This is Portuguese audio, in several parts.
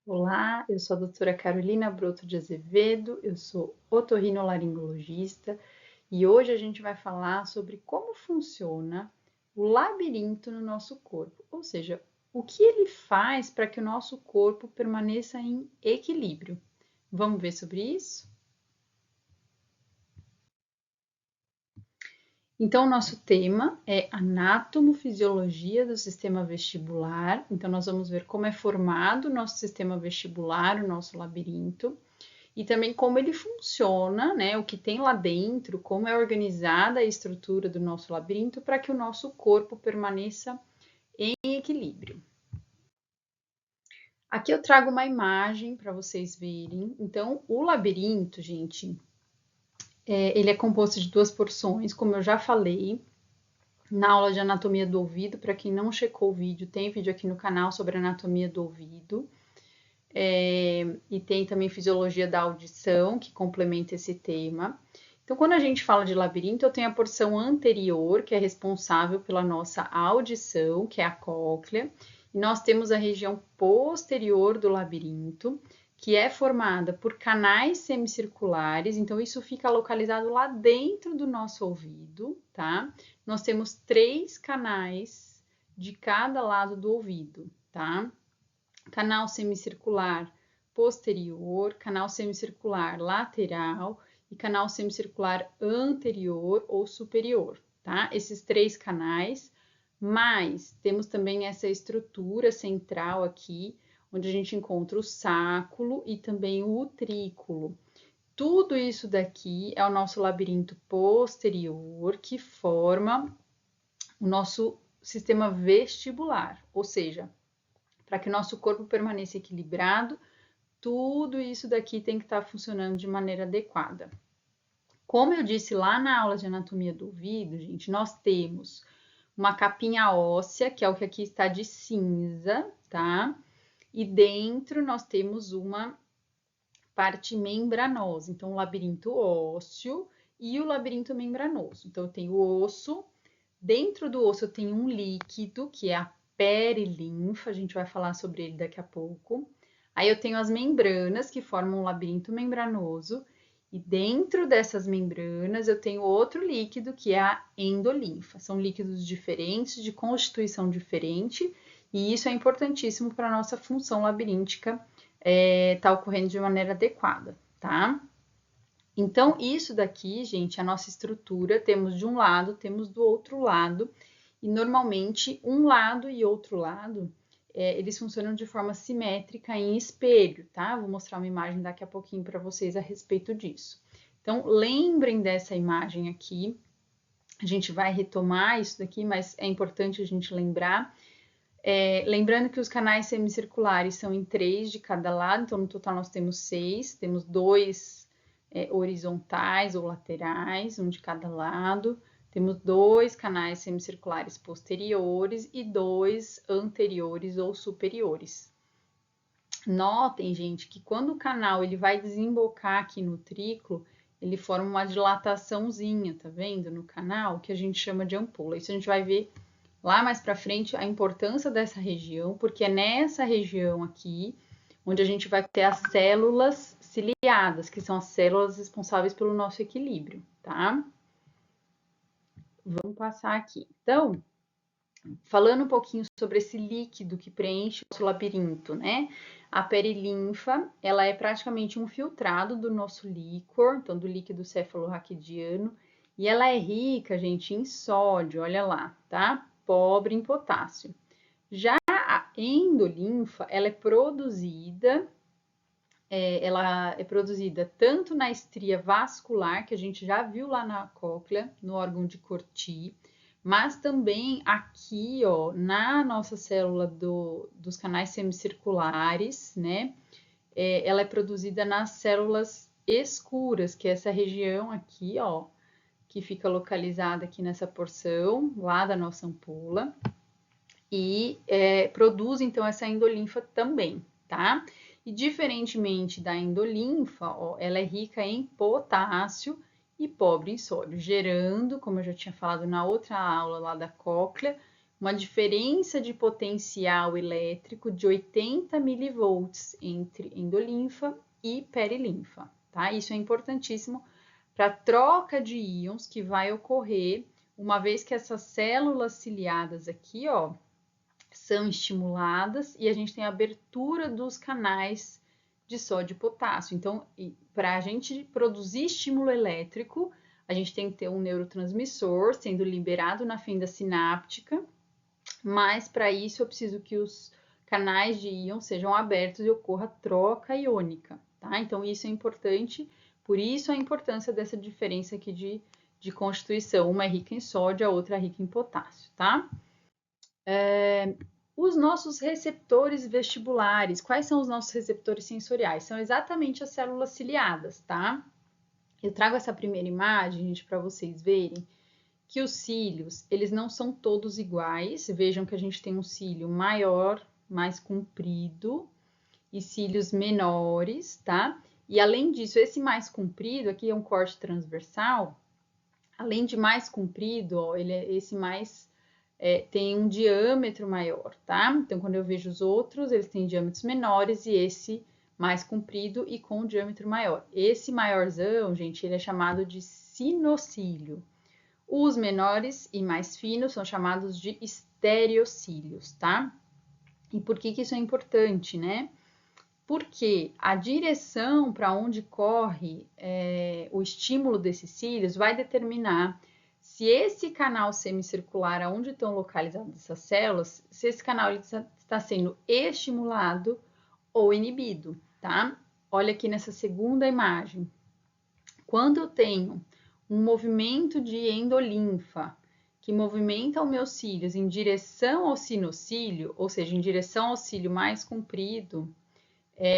Olá, eu sou a doutora Carolina Broto de Azevedo, eu sou otorrinolaringologista e hoje a gente vai falar sobre como funciona o labirinto no nosso corpo, ou seja, o que ele faz para que o nosso corpo permaneça em equilíbrio. Vamos ver sobre isso? Então, o nosso tema é anatomofisiologia do sistema vestibular. Então, nós vamos ver como é formado o nosso sistema vestibular, o nosso labirinto, e também como ele funciona, né? O que tem lá dentro, como é organizada a estrutura do nosso labirinto para que o nosso corpo permaneça em equilíbrio. Aqui eu trago uma imagem para vocês verem. Então, o labirinto, gente, ele é composto de duas porções, como eu já falei na aula de anatomia do ouvido. Para quem não checou o vídeo, tem vídeo aqui no canal sobre anatomia do ouvido. E tem também fisiologia da audição, que complementa esse tema. Então, quando a gente fala de labirinto, eu tenho a porção anterior, que é responsável pela nossa audição, que é a cóclea, e nós temos a região posterior do labirinto, que é formada por canais semicirculares, então isso fica localizado lá dentro do nosso ouvido, tá? Nós temos 3 canais de cada lado do ouvido, tá? Canal semicircular posterior, canal semicircular lateral e canal semicircular anterior ou superior, tá? Esses 3 canais, mas temos também essa estrutura central aqui, onde a gente encontra o sáculo e também o utrículo. Tudo isso daqui é o nosso labirinto posterior, que forma o nosso sistema vestibular, ou seja, para que o nosso corpo permaneça equilibrado, tudo isso daqui tem que estar funcionando de maneira adequada. Como eu disse lá na aula de anatomia do ouvido, gente, nós temos uma capinha óssea, que é o que aqui está de cinza, tá? E dentro nós temos uma parte membranosa, então o labirinto ósseo e o labirinto membranoso. Então eu tenho o osso, dentro do osso eu tenho um líquido, que é a perilinfa, a gente vai falar sobre ele daqui a pouco. Aí eu tenho as membranas, que formam um labirinto membranoso, e dentro dessas membranas eu tenho outro líquido, que é a endolinfa. São líquidos diferentes, de constituição diferente, e isso é importantíssimo para a nossa função labiríntica tá ocorrendo de maneira adequada, tá? Então, isso daqui, gente, é a nossa estrutura, temos de um lado, temos do outro lado, e normalmente um lado e outro lado, eles funcionam de forma simétrica em espelho, tá? Vou mostrar uma imagem daqui a pouquinho para vocês a respeito disso. Então, lembrem dessa imagem aqui, a gente vai retomar isso daqui, mas é importante a gente lembrar. Lembrando que os canais semicirculares são em 3 de cada lado, então no total nós temos 6, temos 2 horizontais ou laterais, um de cada lado, temos 2 canais semicirculares posteriores e 2 anteriores ou superiores. Notem, gente, que quando o canal ele vai desembocar aqui no utrículo, ele forma uma dilataçãozinha, tá vendo? No canal, que a gente chama de ampola. Isso a gente vai ver lá mais para frente a importância dessa região, porque é nessa região aqui onde a gente vai ter as células ciliadas, que são as células responsáveis pelo nosso equilíbrio, tá? Vamos passar aqui. Então, falando um pouquinho sobre esse líquido que preenche o nosso labirinto, né? A perilinfa, ela é praticamente um filtrado do nosso líquor, então do líquido cefalorraquidiano, e ela é rica, gente, em sódio, olha lá, tá? Pobre em potássio. Já a endolinfa, ela é produzida tanto na estria vascular, que a gente já viu lá na cóclea, no órgão de Corti, mas também aqui, ó, na nossa célula dos canais semicirculares, né? Ela é produzida nas células escuras, que é essa região aqui, ó, que fica localizada aqui nessa porção, lá da nossa ampola, e produz, então, essa endolinfa também, tá? E diferentemente da endolinfa, ó, ela é rica em potássio e pobre em sódio, gerando, como eu já tinha falado na outra aula lá da cóclea, uma diferença de potencial elétrico de 80 milivolts entre endolinfa e perilinfa, tá? Isso é importantíssimo para a troca de íons que vai ocorrer uma vez que essas células ciliadas aqui, ó, são estimuladas e a gente tem a abertura dos canais de sódio e potássio. Então, para a gente produzir estímulo elétrico, a gente tem que ter um neurotransmissor sendo liberado na fenda sináptica, mas para isso eu preciso que os canais de íon sejam abertos e ocorra troca iônica, tá? Então, isso é importante, por isso a importância dessa diferença aqui de constituição. Uma é rica em sódio, a outra é rica em potássio, tá? Os nossos receptores vestibulares, quais são os nossos receptores sensoriais? São exatamente as células ciliadas, tá? Eu trago essa primeira imagem, gente, para vocês verem que os cílios, eles não são todos iguais. Vejam que a gente tem um cílio maior, mais comprido, e cílios menores, tá? E além disso, esse mais comprido, aqui é um corte transversal, além de mais comprido, ó, esse mais tem um diâmetro maior, tá? Então, quando eu vejo os outros, eles têm diâmetros menores e esse mais comprido e com diâmetro maior. Esse maiorzão, gente, ele é chamado de sinocílio. Os menores e mais finos são chamados de estereocílios, tá? E por que isso é importante, né? Porque a direção para onde corre o estímulo desses cílios vai determinar se esse canal semicircular, onde estão localizadas essas células, se esse canal está sendo estimulado ou inibido, tá? Olha aqui nessa segunda imagem. Quando eu tenho um movimento de endolinfa que movimenta os meus cílios em direção ao sinocílio, ou seja, em direção ao cílio mais comprido,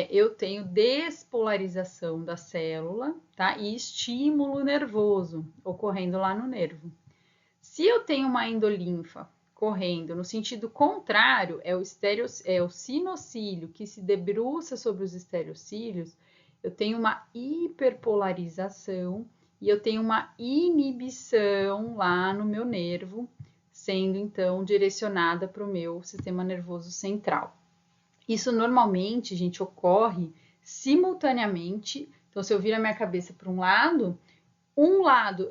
eu tenho despolarização da célula, tá? E estímulo nervoso ocorrendo lá no nervo. Se eu tenho uma endolinfa correndo no sentido contrário, é o sinocílio que se debruça sobre os estereocílios, eu tenho uma hiperpolarização e eu tenho uma inibição lá no meu nervo, sendo então direcionada para o meu sistema nervoso central. Isso normalmente, gente, ocorre simultaneamente. Então, se eu viro a minha cabeça para um lado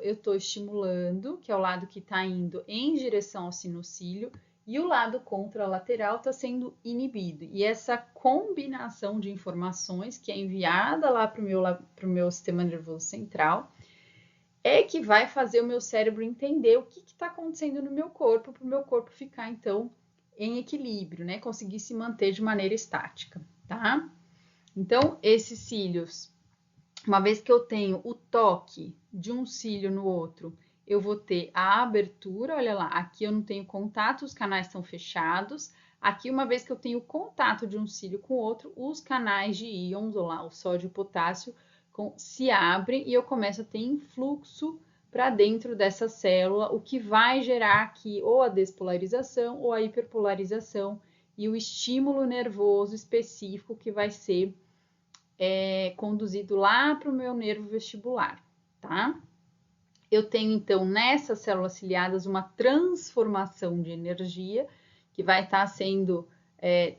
eu estou estimulando, que é o lado que está indo em direção ao sinocílio, e o lado contralateral está sendo inibido. E essa combinação de informações que é enviada lá para o meu sistema nervoso central é que vai fazer o meu cérebro entender o que está acontecendo no meu corpo, para o meu corpo ficar, então, em equilíbrio, né? Conseguir se manter de maneira estática, tá? Então, esses cílios, uma vez que eu tenho o toque de um cílio no outro, eu vou ter a abertura, olha lá, aqui eu não tenho contato, os canais estão fechados. Aqui, uma vez que eu tenho contato de um cílio com o outro, os canais de íons, ou lá, o sódio e o potássio, se abrem e eu começo a ter influxo para dentro dessa célula, o que vai gerar aqui ou a despolarização ou a hiperpolarização e o estímulo nervoso específico que vai ser conduzido lá para o meu nervo vestibular, tá? Eu tenho, então, nessas células ciliadas, uma transformação de energia que vai estar sendo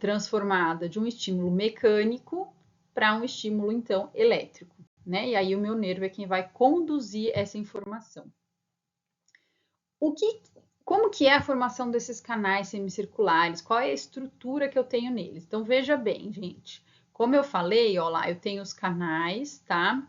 transformada de um estímulo mecânico para um estímulo, então, elétrico, né? E aí o meu nervo é quem vai conduzir essa informação. Como que é a formação desses canais semicirculares? Qual é a estrutura que eu tenho neles? Então, veja bem, gente. Como eu falei, ó lá, eu tenho os canais, tá?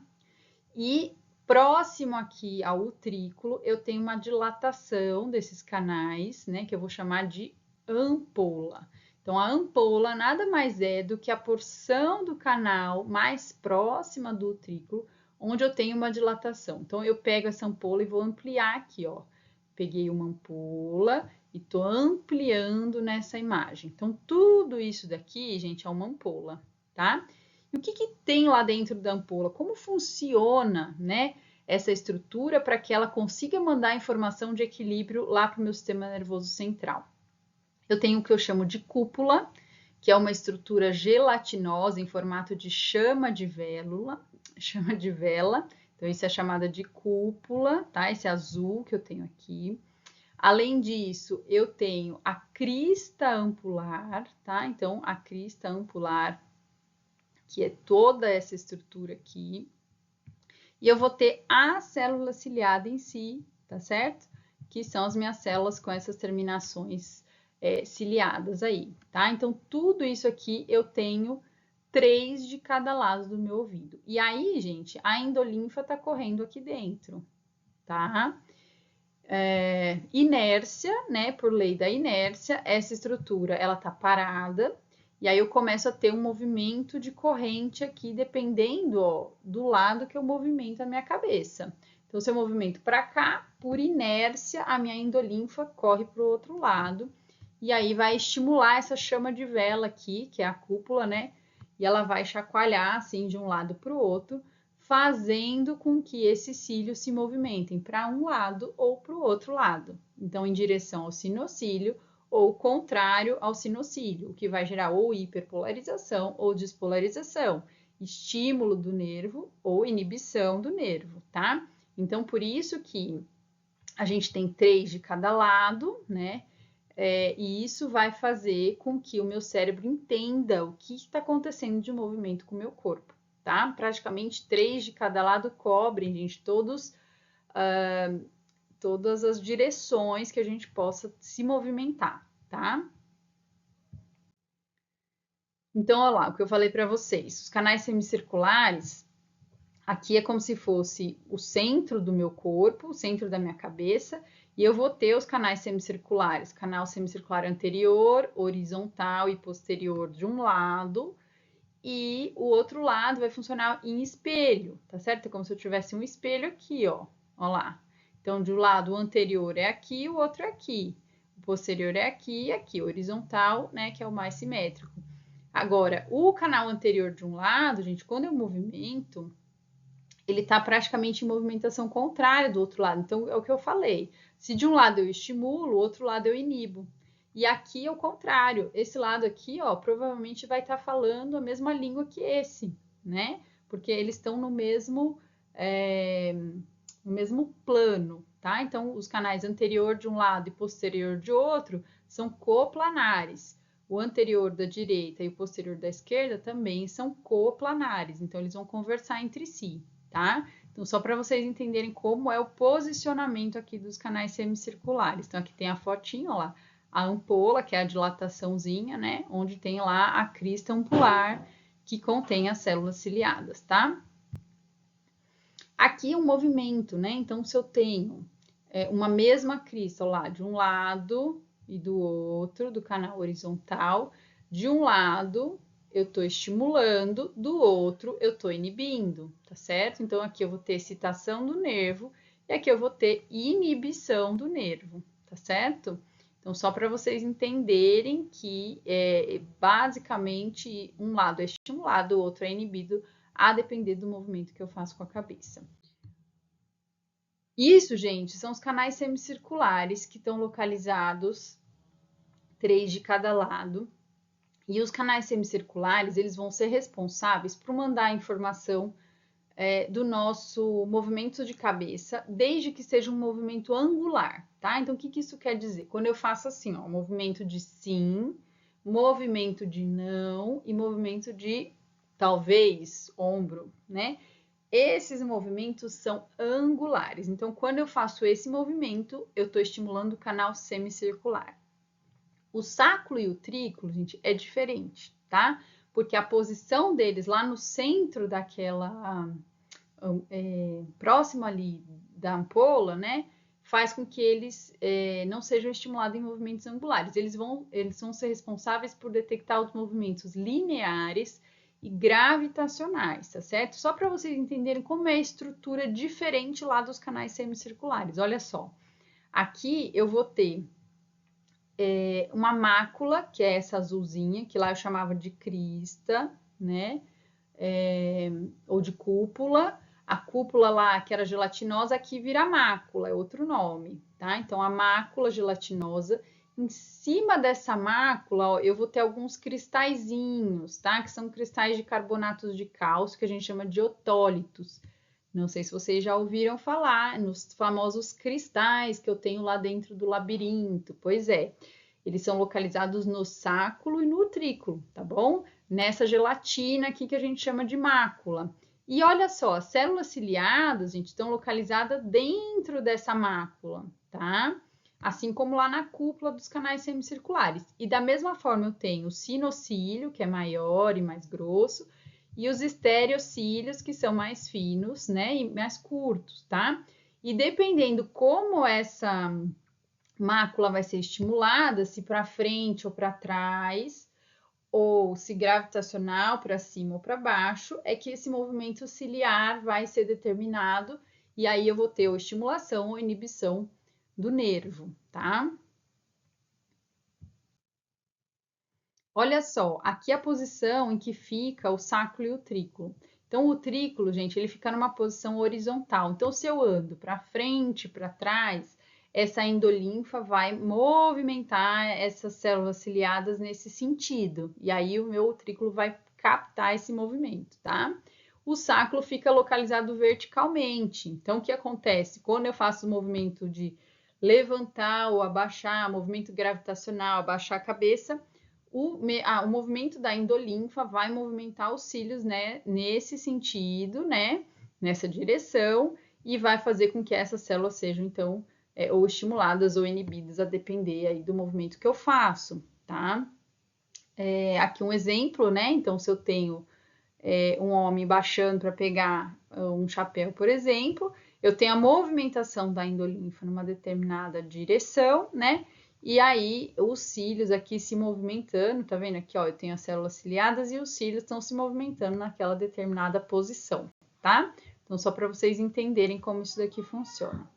E próximo aqui ao utrículo, eu tenho uma dilatação desses canais, né? Que eu vou chamar de ampola. Então, a ampola nada mais é do que a porção do canal mais próxima do utrículo, onde eu tenho uma dilatação. Então, eu pego essa ampola e vou ampliar aqui, ó. Peguei uma ampola e estou ampliando nessa imagem. Então, tudo isso daqui, gente, é uma ampola, tá? E o que tem lá dentro da ampola? Como funciona, né, essa estrutura para que ela consiga mandar informação de equilíbrio lá para o meu sistema nervoso central? Eu tenho o que eu chamo de cúpula, que é uma estrutura gelatinosa em formato de chama de vela. Então, isso é chamada de cúpula, tá? Esse azul que eu tenho aqui. Além disso, eu tenho a crista ampular, tá? Então, a crista ampular, que é toda essa estrutura aqui. E eu vou ter a célula ciliada em si, tá certo? Que são as minhas células com essas terminações ciliadas aí, tá? Então, tudo isso aqui eu tenho 3 de cada lado do meu ouvido. E aí, gente, a endolinfa tá correndo aqui dentro, tá? Inércia, né? Por lei da inércia, essa estrutura, ela tá parada. E aí eu começo a ter um movimento de corrente aqui, dependendo, ó, do lado que eu movimento a minha cabeça. Então, se eu movimento para cá, por inércia, a minha endolinfa corre para o outro lado. E aí vai estimular essa chama de vela aqui, que é a cúpula, né? E ela vai chacoalhar, assim, de um lado para o outro, fazendo com que esses cílios se movimentem para um lado ou para o outro lado. Então, em direção ao sinocílio, ou contrário ao sinocílio, o que vai gerar ou hiperpolarização ou despolarização, estímulo do nervo ou inibição do nervo, tá? Então, por isso que a gente tem 3 de cada lado, né? E isso vai fazer com que o meu cérebro entenda o que está acontecendo de movimento com o meu corpo, tá? Praticamente 3 de cada lado cobrem, gente, todas as direções que a gente possa se movimentar, tá? Então, olha lá, o que eu falei para vocês. Os canais semicirculares, aqui é como se fosse o centro do meu corpo, o centro da minha cabeça, e eu vou ter os canais semicirculares, canal semicircular anterior, horizontal e posterior de um lado, e o outro lado vai funcionar em espelho, tá certo? É como se eu tivesse um espelho aqui, ó lá. Então, de um lado, o anterior é aqui, o outro é aqui. O posterior é aqui e aqui, horizontal, né, que é o mais simétrico. Agora, o canal anterior de um lado, gente, quando eu movimento, ele está praticamente em movimentação contrária do outro lado. Então, é o que eu falei. Se de um lado eu estimulo, o outro lado eu inibo. E aqui é o contrário. Esse lado aqui, ó, provavelmente vai estar falando a mesma língua que esse, né? Porque eles estão no mesmo plano, tá? Então, os canais anterior de um lado e posterior de outro são coplanares. O anterior da direita e o posterior da esquerda também são coplanares, então eles vão conversar entre si, tá? Então, só para vocês entenderem como é o posicionamento aqui dos canais semicirculares. Então, aqui tem a fotinha, ó lá, a ampola, que é a dilataçãozinha, né? Onde tem lá a crista ampular, que contém as células ciliadas, tá? Aqui é um movimento, né? Então, se eu tenho uma mesma crista lá de um lado e do outro, do canal horizontal, de um lado eu estou estimulando, do outro eu estou inibindo, tá certo? Então, aqui eu vou ter excitação do nervo e aqui eu vou ter inibição do nervo, tá certo? Então, só para vocês entenderem que, basicamente, um lado é estimulado, o outro é inibido, a depender do movimento que eu faço com a cabeça. Isso, gente, são os canais semicirculares que estão localizados 3 de cada lado. E os canais semicirculares, eles vão ser responsáveis por mandar a informação do nosso movimento de cabeça, desde que seja um movimento angular, tá? Então, o que isso quer dizer? Quando eu faço assim, ó, movimento de sim, movimento de não e movimento de talvez, ombro, né? Esses movimentos são angulares. Então, quando eu faço esse movimento, eu estou estimulando o canal semicircular. O sacro e o triclo, gente, é diferente, tá? Porque a posição deles lá no centro daquela... próximo ali da ampola, né? Faz com que eles não sejam estimulados em movimentos angulares. Eles vão ser responsáveis por detectar os movimentos lineares e gravitacionais, tá certo? Só para vocês entenderem como é a estrutura diferente lá dos canais semicirculares. Olha só, aqui eu vou ter uma mácula, que é essa azulzinha, que lá eu chamava de crista, né? Ou de cúpula. A cúpula lá, que era gelatinosa, aqui vira mácula, é outro nome, tá? Então, a mácula gelatinosa. Em cima dessa mácula, ó, eu vou ter alguns cristalzinhos, tá? Que são cristais de carbonatos de cálcio, que a gente chama de otólitos. Não sei se vocês já ouviram falar nos famosos cristais que eu tenho lá dentro do labirinto. Pois é, eles são localizados no sáculo e no utrículo, tá bom? Nessa gelatina aqui que a gente chama de mácula. E olha só, as células ciliadas, gente, estão localizadas dentro dessa mácula, tá? Assim como lá na cúpula dos canais semicirculares. E da mesma forma eu tenho o sinocílio, que é maior e mais grosso, e os estereocílios, que são mais finos, né, e mais curtos, tá? E dependendo como essa mácula vai ser estimulada, se para frente ou para trás, ou se gravitacional para cima ou para baixo, é que esse movimento ciliar vai ser determinado, e aí eu vou ter ou estimulação ou inibição do nervo, tá? Olha só, aqui é a posição em que fica o sáculo e o trículo. Então, o trículo, gente, ele fica numa posição horizontal. Então, se eu ando para frente, para trás, essa endolinfa vai movimentar essas células ciliadas nesse sentido. E aí, o meu trículo vai captar esse movimento, tá? O sáculo fica localizado verticalmente. Então, o que acontece? Quando eu faço o movimento de levantar ou abaixar, movimento gravitacional, abaixar a cabeça, o movimento da endolinfa vai movimentar os cílios, né, nesse sentido, né, nessa direção, e vai fazer com que essas células sejam, então, ou estimuladas ou inibidas, a depender aí do movimento que eu faço, tá? Aqui um exemplo, né, então, se eu tenho um homem baixando para pegar um chapéu, por exemplo, eu tenho a movimentação da endolinfa numa determinada direção, né? E aí os cílios aqui se movimentando, tá vendo aqui, ó, eu tenho as células ciliadas e os cílios estão se movimentando naquela determinada posição, tá? Então, só para vocês entenderem como isso daqui funciona.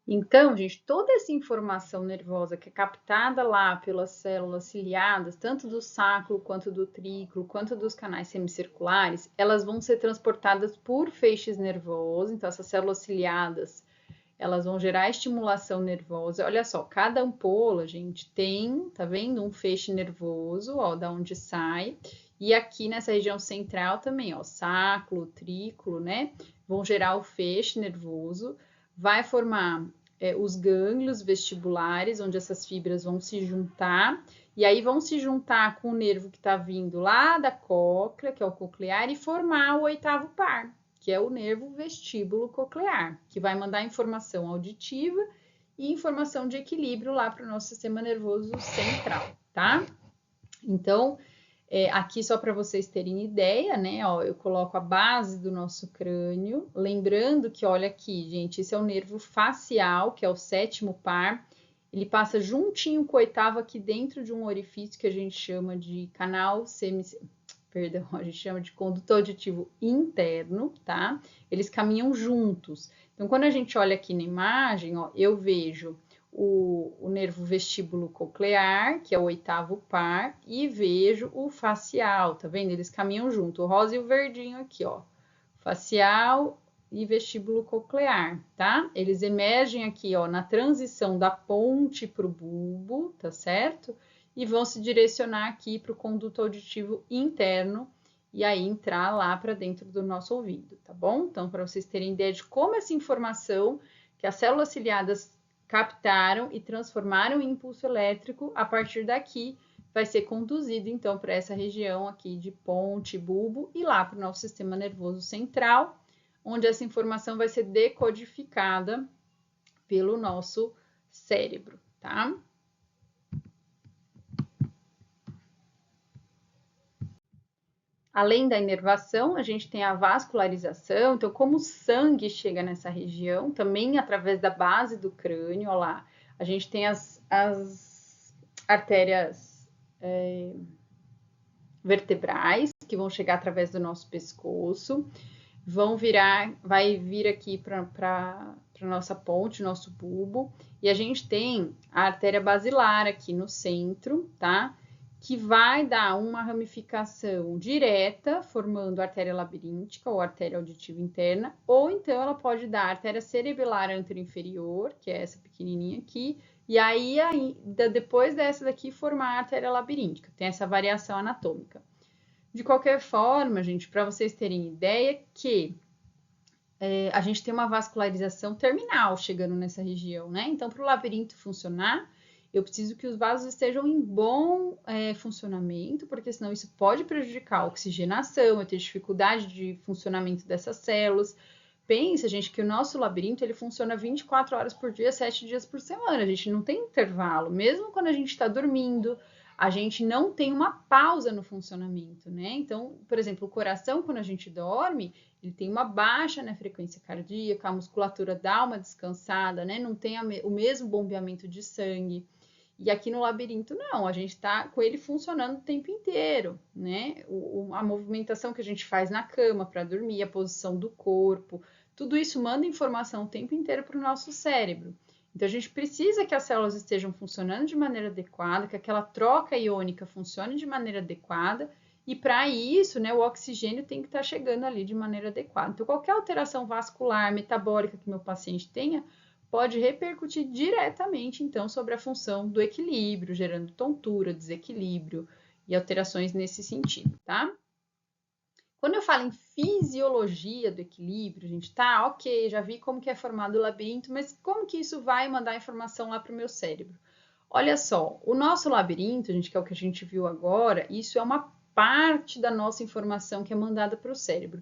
Então, gente, toda essa informação nervosa que é captada lá pelas células ciliadas, tanto do sáculo, quanto do trículo, quanto dos canais semicirculares, elas vão ser transportadas por feixes nervosos. Então, essas células ciliadas, elas vão gerar estimulação nervosa. Olha só, cada ampola, gente, tem, tá vendo? Um feixe nervoso, ó, da onde sai. E aqui nessa região central também, ó, sáculo, trículo, né? Vão gerar o feixe nervoso, vai formar os gânglios vestibulares, onde essas fibras vão se juntar, e aí vão se juntar com o nervo que está vindo lá da cóclea, que é o coclear, e formar o oitavo par, que é o nervo vestíbulo coclear, que vai mandar informação auditiva e informação de equilíbrio lá para o nosso sistema nervoso central, tá? Então, aqui só para vocês terem ideia, né? Ó, eu coloco a base do nosso crânio, lembrando que, olha aqui, gente, esse é o nervo facial, que é o sétimo par. Ele passa juntinho com o oitavo aqui dentro de um orifício que a gente chama de canal perdão, a gente chama de conduto auditivo interno, tá? Eles caminham juntos. Então, quando a gente olha aqui na imagem, ó, eu vejo o nervo vestíbulo coclear, que é o oitavo par, e vejo o facial, tá vendo? Eles caminham junto, o rosa e o verdinho aqui, ó. Facial e vestíbulo coclear, tá? Eles emergem aqui, ó, na transição da ponte para o bulbo, tá certo? E vão se direcionar aqui para o conduto auditivo interno e aí entrar lá para dentro do nosso ouvido, tá bom? Então, para vocês terem ideia de como essa informação que as células ciliadas captaram e transformaram em impulso elétrico, a partir daqui vai ser conduzido então para essa região aqui de ponte, bulbo e lá para o nosso sistema nervoso central, onde essa informação vai ser decodificada pelo nosso cérebro, tá? Além da inervação, a gente tem a vascularização. Então, como o sangue chega nessa região, também através da base do crânio, ó lá, a gente tem as artérias vertebrais que vão chegar através do nosso pescoço, vai vir aqui para nossa ponte, nosso bulbo, e a gente tem a artéria basilar aqui no centro, tá? Que vai dar uma ramificação direta, formando artéria labiríntica ou artéria auditiva interna, ou então ela pode dar artéria cerebelar anteroinferior, que é essa pequenininha aqui, e aí depois dessa daqui formar a artéria labiríntica. Tem essa variação anatômica. De qualquer forma, gente, para vocês terem ideia que a gente tem uma vascularização terminal chegando nessa região, né? Então, para o labirinto funcionar, eu preciso que os vasos estejam em bom funcionamento, porque senão isso pode prejudicar a oxigenação, eu ter dificuldade de funcionamento dessas células. Pensa, gente, que o nosso labirinto ele funciona 24 horas por dia, 7 dias por semana. A gente não tem intervalo. Mesmo quando a gente está dormindo, a gente não tem uma pausa no funcionamento, né? Então, por exemplo, o coração, quando a gente dorme, ele tem uma baixa na frequência cardíaca, a musculatura dá uma descansada, né? Não tem o mesmo bombeamento de sangue. E aqui no labirinto, não, a gente está com ele funcionando o tempo inteiro, né? A movimentação que a gente faz na cama para dormir, a posição do corpo, tudo isso manda informação o tempo inteiro para o nosso cérebro. Então, a gente precisa que as células estejam funcionando de maneira adequada, que aquela troca iônica funcione de maneira adequada, e para isso, né, o oxigênio tem que estar chegando ali de maneira adequada. Então, qualquer alteração vascular, metabólica que meu paciente tenha, pode repercutir diretamente, então, sobre a função do equilíbrio, gerando tontura, desequilíbrio e alterações nesse sentido, tá? Quando eu falo em fisiologia do equilíbrio, gente, tá, ok, já vi como que é formado o labirinto, mas como que isso vai mandar informação lá para o meu cérebro? Olha só, o nosso labirinto, gente, que é o que a gente viu agora, isso é uma parte da nossa informação que é mandada para o cérebro.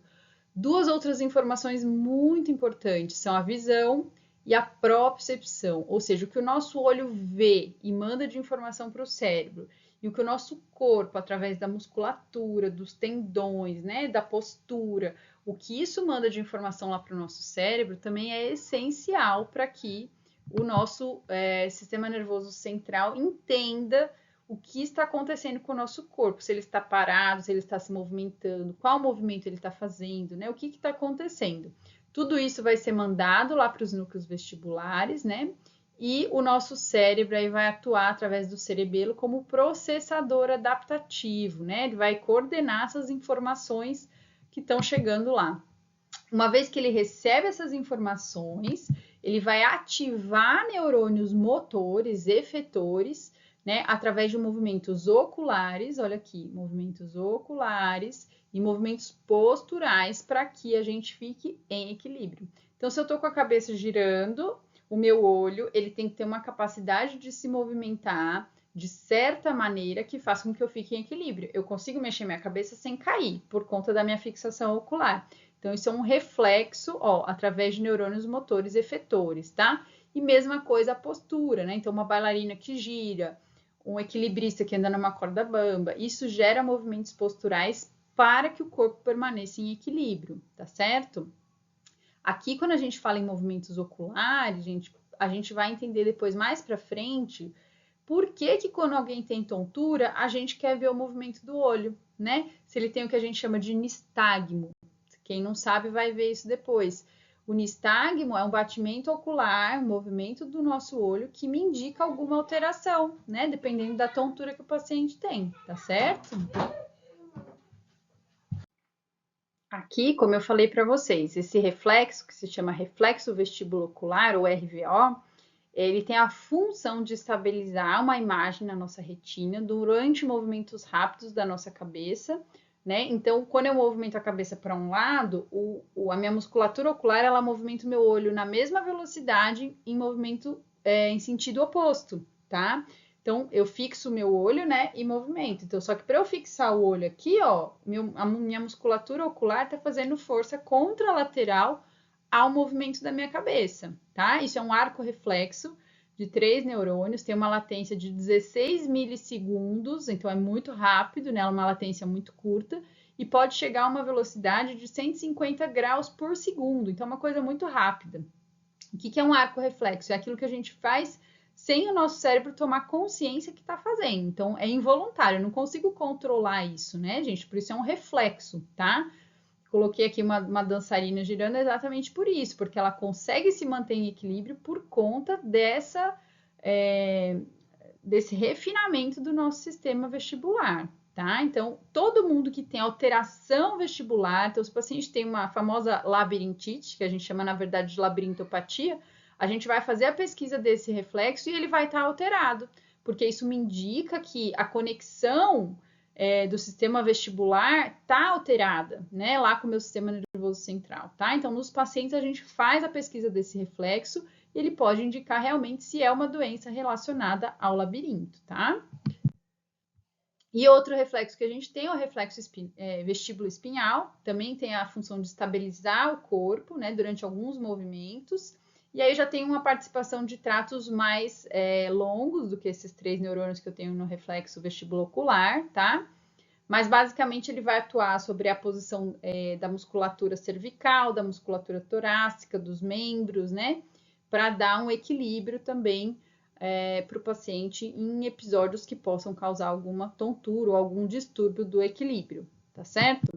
Duas outras informações muito importantes são a visão e a propriocepção, ou seja, o que o nosso olho vê e manda de informação para o cérebro, e o que o nosso corpo, através da musculatura, dos tendões, né, da postura, o que isso manda de informação lá para o nosso cérebro também é essencial para que o nosso sistema nervoso central entenda o que está acontecendo com o nosso corpo, se ele está parado, se ele está se movimentando, qual movimento ele está fazendo, né? O que está acontecendo. Tudo isso vai ser mandado lá para os núcleos vestibulares, né? E o nosso cérebro aí vai atuar através do cerebelo como processador adaptativo, né? Ele vai coordenar essas informações que estão chegando lá. Uma vez que ele recebe essas informações, ele vai ativar neurônios motores, efetores, né, através de movimentos oculares, olha aqui, movimentos oculares e movimentos posturais para que a gente fique em equilíbrio. Então, se eu estou com a cabeça girando, o meu olho ele tem que ter uma capacidade de se movimentar de certa maneira que faça com que eu fique em equilíbrio. Eu consigo mexer minha cabeça sem cair por conta da minha fixação ocular. Então, isso é um reflexo, ó, através de neurônios motores efetores, tá? E mesma coisa a postura, né? Então, uma bailarina que gira, um equilibrista que anda numa corda bamba, isso gera movimentos posturais para que o corpo permaneça em equilíbrio, tá certo? Aqui, quando a gente fala em movimentos oculares, a gente vai entender depois, mais para frente, por que que quando alguém tem tontura, a gente quer ver o movimento do olho, né? Se ele tem o que a gente chama de nistagmo. Quem não sabe vai ver isso depois. O nistagmo é um batimento ocular, um movimento do nosso olho que me indica alguma alteração, né? Dependendo da tontura que o paciente tem, tá certo? Aqui, como eu falei para vocês, esse reflexo, que se chama reflexo vestibulocular, ou RVO, ele tem a função de estabilizar uma imagem na nossa retina durante movimentos rápidos da nossa cabeça, né? Então, quando eu movimento a cabeça para um lado, a minha musculatura ocular, ela movimenta o meu olho na mesma velocidade em movimento em sentido oposto, tá? Então, eu fixo o meu olho, né, e movimento. Então, só que para eu fixar o olho aqui, ó, a minha musculatura ocular tá fazendo força contralateral ao movimento da minha cabeça, tá? Isso é um arco reflexo de 3 neurônios, tem uma latência de 16 milissegundos, então é muito rápido, né? Uma latência muito curta, e pode chegar a uma velocidade de 150 graus por segundo, então é uma coisa muito rápida. O que é um arco reflexo? É aquilo que a gente faz sem o nosso cérebro tomar consciência que está fazendo, então é involuntário, eu não consigo controlar isso, né, gente? Por isso é um reflexo, tá? Coloquei aqui uma dançarina girando exatamente por isso, porque ela consegue se manter em equilíbrio por conta desse refinamento do nosso sistema vestibular, tá? Então, todo mundo que tem alteração vestibular, então os pacientes têm uma famosa labirintite, que a gente chama, na verdade, de labirintopatia, a gente vai fazer a pesquisa desse reflexo e ele vai estar alterado, porque isso me indica que a conexão do sistema vestibular está alterada, né? Lá com o meu sistema nervoso central, tá? Então, nos pacientes, a gente faz a pesquisa desse reflexo e ele pode indicar realmente se é uma doença relacionada ao labirinto, tá? E outro reflexo que a gente tem é o reflexo vestíbulo espinhal, também tem a função de estabilizar o corpo, né, durante alguns movimentos. E aí já tem uma participação de tratos mais longos do que esses 3 neurônios que eu tenho no reflexo vestibulocular, tá? Mas basicamente ele vai atuar sobre a posição da musculatura cervical, da musculatura torácica, dos membros, né? Para dar um equilíbrio também para o paciente em episódios que possam causar alguma tontura ou algum distúrbio do equilíbrio, tá certo?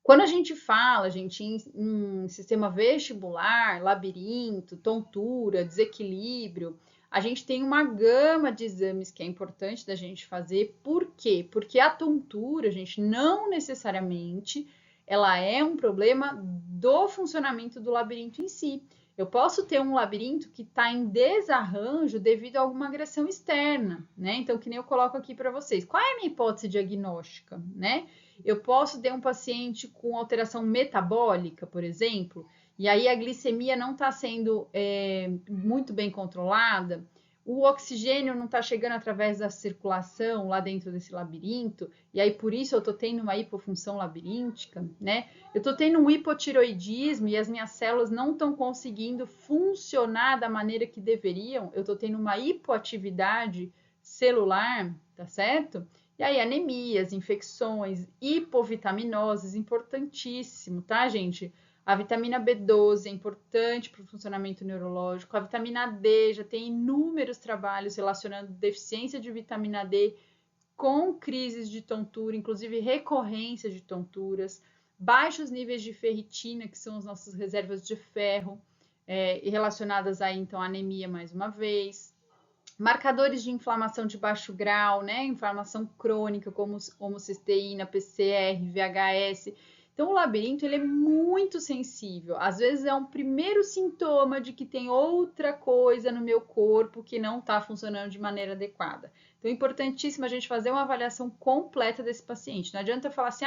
Quando a gente fala, gente, em sistema vestibular, labirinto, tontura, desequilíbrio, a gente tem uma gama de exames que é importante da gente fazer. Por quê? Porque a tontura, gente, não necessariamente ela é um problema do funcionamento do labirinto em si. Eu posso ter um labirinto que está em desarranjo devido a alguma agressão externa, né? Então, que nem eu coloco aqui para vocês. Qual é a minha hipótese diagnóstica, né? Eu posso ter um paciente com alteração metabólica, por exemplo, e aí a glicemia não está sendo muito bem controlada, o oxigênio não está chegando através da circulação lá dentro desse labirinto, e aí por isso eu estou tendo uma hipofunção labiríntica, né? Eu estou tendo um hipotiroidismo e as minhas células não estão conseguindo funcionar da maneira que deveriam, eu estou tendo uma hipoatividade celular, tá certo? E aí, anemias, infecções, hipovitaminoses, importantíssimo, tá, gente? A vitamina B12 é importante para o funcionamento neurológico. A vitamina D já tem inúmeros trabalhos relacionando deficiência de vitamina D com crises de tontura, inclusive recorrência de tonturas. Baixos níveis de ferritina, que são as nossas reservas de ferro, e relacionadas aí, então, à anemia mais uma vez. Marcadores de inflamação de baixo grau, né? Inflamação crônica, como homocisteína, PCR, VHS. Então, o labirinto ele é muito sensível. Às vezes é um primeiro sintoma de que tem outra coisa no meu corpo que não está funcionando de maneira adequada. Então, é importantíssimo a gente fazer uma avaliação completa desse paciente. Não adianta eu falar assim,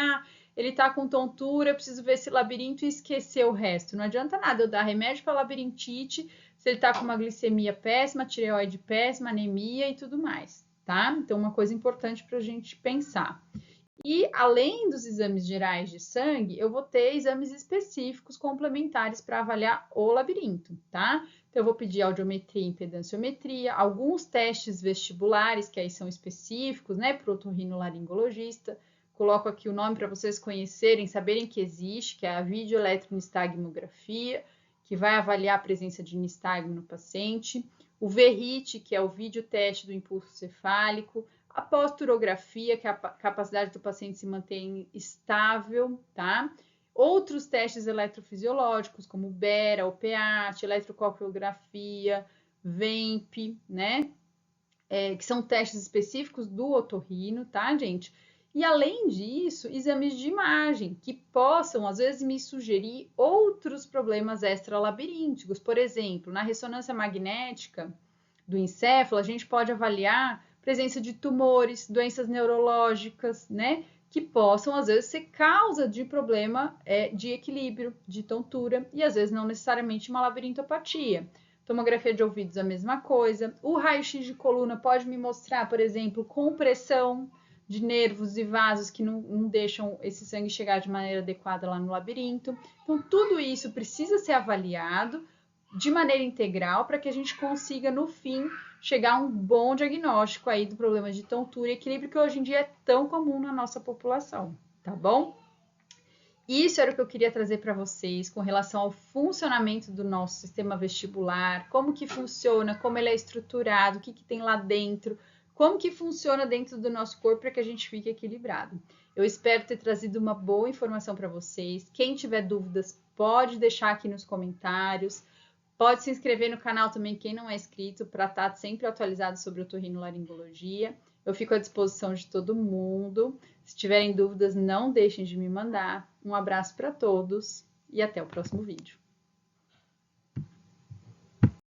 ele está com tontura, eu preciso ver esse labirinto e esquecer o resto. Não adianta nada eu dar remédio para labirintite, se ele está com uma glicemia péssima, tireoide péssima, anemia e tudo mais, tá? Então, uma coisa importante para a gente pensar. E, além dos exames gerais de sangue, eu vou ter exames específicos complementares para avaliar o labirinto, tá? Então, eu vou pedir audiometria e impedanciometria, alguns testes vestibulares, que aí são específicos, né, para o otorrinolaringologista. Coloco aqui o nome para vocês conhecerem, saberem que existe, que é a videoeletronistalgmografia, que vai avaliar a presença de nistagmo no paciente, o VRIT, que é o videoteste do impulso cefálico, a posturografia, que é a capacidade do paciente se manter estável, tá? Outros testes eletrofisiológicos, como BERA, OPAT, eletrocopiografia, VEMP, né? Que são testes específicos do otorrino, tá, gente? E, além disso, exames de imagem, que possam, às vezes, me sugerir outros problemas extralabirínticos. Por exemplo, na ressonância magnética do encéfalo, a gente pode avaliar presença de tumores, doenças neurológicas, né? Que possam, às vezes, ser causa de problema de equilíbrio, de tontura, e, às vezes, não necessariamente uma labirintopatia. Tomografia de ouvidos, a mesma coisa. O raio-x de coluna pode me mostrar, por exemplo, compressão de nervos e vasos que não deixam esse sangue chegar de maneira adequada lá no labirinto. Então, tudo isso precisa ser avaliado de maneira integral para que a gente consiga, no fim, chegar a um bom diagnóstico aí do problema de tontura e equilíbrio que hoje em dia é tão comum na nossa população, tá bom? Isso era o que eu queria trazer para vocês com relação ao funcionamento do nosso sistema vestibular, como que funciona, como ele é estruturado, o que tem lá dentro, como que funciona dentro do nosso corpo para que a gente fique equilibrado. Eu espero ter trazido uma boa informação para vocês. Quem tiver dúvidas, pode deixar aqui nos comentários. Pode se inscrever no canal também, quem não é inscrito, para estar sempre atualizado sobre otorrinolaringologia. Eu fico à disposição de todo mundo. Se tiverem dúvidas, não deixem de me mandar. Um abraço para todos e até o próximo vídeo.